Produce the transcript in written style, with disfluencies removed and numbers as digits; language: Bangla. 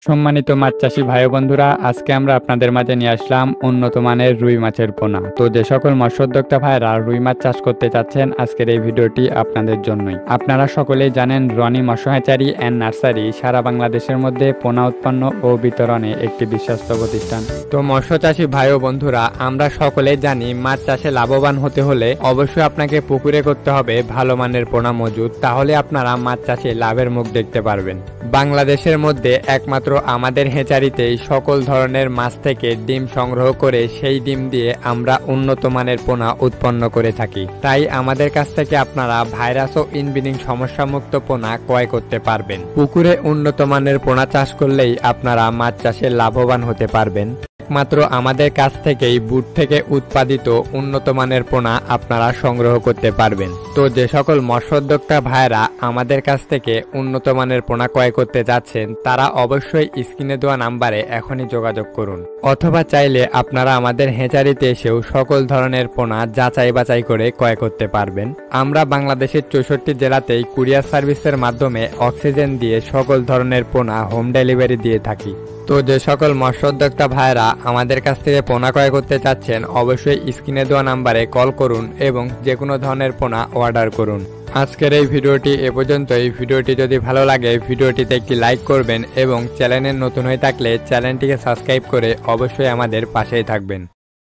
সম্মানিত মাছ চাষী ভাই ও বন্ধুরা, আজকে আমরা আপনাদের মাঝে নিয়ে আসলাম উন্নত মানের রুই মাছের পোনা। তো যে সকল মৎস্যোদ্যোক্তা ভাইরা রুই মাছ চাষ করতে চাচ্ছেন, আজকের এই ভিডিওটি আপনাদের জন্যই। আপনারা সকলেই জানেন রনি মৎস্য হ্যাচারি অ্যান্ড নার্সারি সারা বাংলাদেশের মধ্যে পোনা উৎপন্ন ও বিতরণে একটি বিশ্বস্ত প্রতিষ্ঠান। তো মৎস্য চাষী ভাই ও বন্ধুরা, আমরা সকলেই জানি মাছ চাষে লাভবান হতে হলে অবশ্যই আপনাকে পুকুরে করতে হবে ভালো মানের পোনা মজুদ, তাহলে আপনারা মাছ চাষে লাভের মুখ দেখতে পারবেন। বাংলাদেশের মধ্যে একমাত্র আমাদের হ্যাচারিতেই সকল ধরনের মাছ থেকে ডিম সংগ্রহ করে সেই ডিম দিয়ে আমরা উন্নত মানের পোনা উৎপন্ন করে থাকি। তাই আমাদের কাছ থেকে আপনারা ভাইরাস ও ইনব্রিডিং সমস্যামুক্ত পোনা ক্রয় করতে পারবেন। পুকুরে উন্নত মানের পোনা চাষ করলেই আপনারা মাছ চাষে লাভবান হতে পারবেন। একমাত্র আমাদের কাছ থেকেই বুট থেকে উৎপাদিত উন্নত মানের পোনা আপনারা সংগ্রহ করতে পারবেন। তো যে সকল মৎস্যোদ্যোক্তা ভাইরা আমাদের কাছ থেকে উন্নত মানের পোনা ক্রয় করতে যাচ্ছেন, তারা অবশ্যই স্ক্রিনে দেওয়া নাম্বারে এখনই যোগাযোগ করুন, অথবা চাইলে আপনারা আমাদের হ্যাচারিতে এসেও সকল ধরনের পোনা যাচাই বাছাই করে ক্রয় করতে পারবেন। আমরা বাংলাদেশের 64 জেলাতেই কুরিয়ার সার্ভিসের মাধ্যমে অক্সিজেন দিয়ে সকল ধরনের পোনা হোম ডেলিভারি দিয়ে থাকি। তো যে সকল মৎস্যোদ্যোক্তা ভাইরা আমাদের কাছ থেকে পোনা ক্রয় করতে চাচ্ছেন, অবশ্যই স্ক্রিনে দেওয়া নাম্বারে কল করুন এবং যে কোনো ধরনের পোনা অর্ডার করুন। আজকের এই ভিডিওটি এ পর্যন্তই। ভিডিওটি যদি ভালো লাগে ভিডিওটিতে একটি লাইক করবেন এবং চ্যানেলে নতুন হয়ে থাকলে চ্যানেলটিকে সাবস্ক্রাইব করে অবশ্যই আমাদের পাশেই থাকবেন।